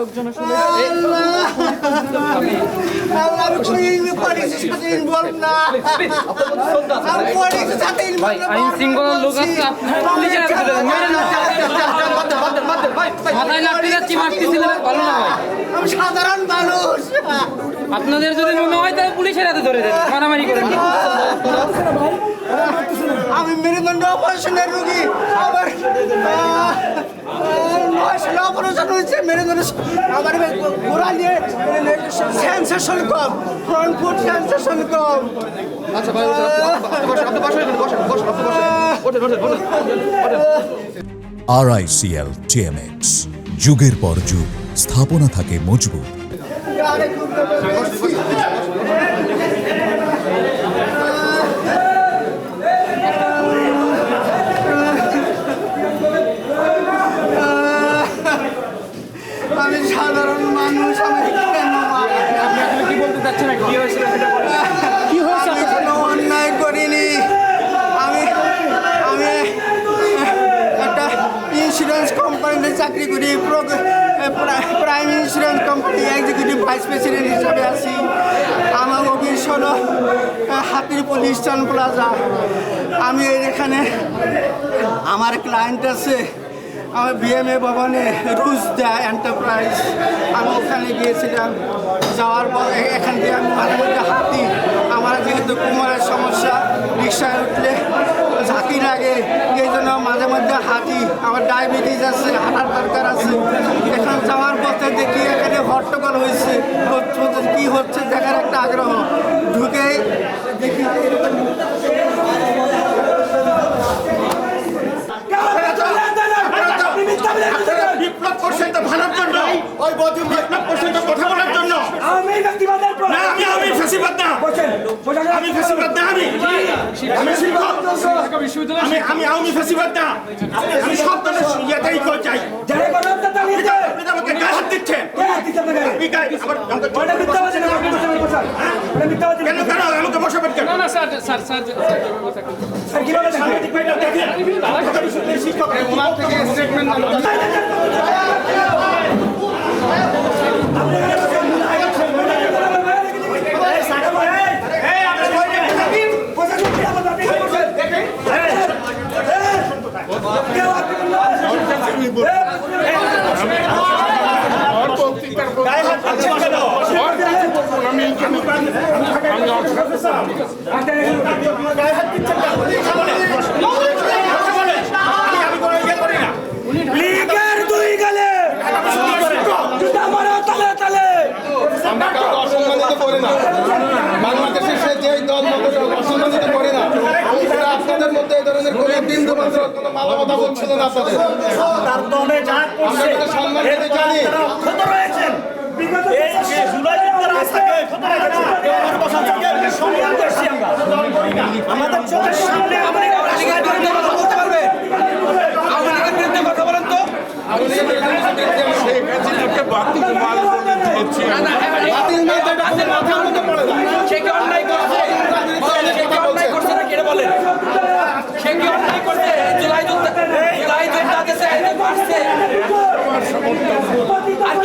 লোকজন আসলে আইন শৃঙ্খলার লোক আছে, পুলিশের হাতে তুলে দেন। মাথায় লাঠি যাচ্ছি মারতেছিলেন, ভালো না ভাই? সাধারণ মানুষ। আপনাদের যদি মনে হয় তাহলে পুলিশের হাতে ধরে দেন, মারামারি করেন না। আমি মেরুদণ্ড অপারেশনের রোগী, আবার অপারেশন হয়েছে মেরুদণ্ড। আমার গোড়া নিয়ে সেন্সেশন কম, ফ্রন্ট ফুট সেন্সেশন কম। আচ্ছা ভাই, RICL TMX, যুগের পর যুগ স্থাপনা থাকে মজবুত। আমি সাধারণ মানুষ, আমি কেন মারা? কি বলতে চাচ্ছেন? কি হয়েছিল সেটা বলেন। কি হয়েছে? আমি কোনো অন্যায় করিনি। আমি আমি একটা ইন্স্যুরেন্স কোম্পানিতে চাকরি করি, prime insurance company executive vice president হিসাবে আছি। আমার অফিস হলো হাতিরপুল ইস্টার্ন প্লাজা। আমি এখানে আমার ক্লায়েন্ট আছে আমার BMA ভবনে, রুজদা এন্টারপ্রাইজ। আমি ওখানে গিয়েছিলাম, যাওয়ার পর এখান থেকে আমি মাঝে মধ্যে হাঁটি। আমার যেহেতু কোমরের সমস্যা, রিক্সায় উঠলে ঝাঁকি লাগে, এই জন্য মাঝে মধ্যে হাঁটি। আমার ডায়াবেটিস আছে, হাঁটার দরকার আছে। এখানে যাওয়ার পথে দেখি এখানে হট্টগোল হয়েছে, কী হচ্ছে দেখার একটা আগ্রহ। ঢুকে দেখি বিপ্লব করছেন তো ভালোর জন্য, ওই বধূ বিপ্লব করছেন তো কথা বলার জন্য। আমি ফ্যাসিবাদ না, আমি ফ্যাসিবাদ না, আমি শিক্ষক, আমি আওয়ামী ফ্যাসিবাদ না, আমি সব দলের ইয়েতেই চাই। আপনি আমাকে গায়ে হাত দিচ্ছেন, কেন কেন আমাকে বসাবেন কেন? না স্যার স্যার স্যার সাংবাদিক ভাইরা দেখেন, শিক্ষক ওনার থেকে স্টেটমেন্ট বাংলাদেশের সে যে দল অসম্মানিত করে না, আপনাদের মধ্যে এই ধরনের কোন বিন্দু মাত্র কোনো মানবতা বলছিল না আপনাদের। আমরা সম্মান দিতে জানি। আমাদের চোখের সামনে বলতে পারবে কথা বলেন তো। আর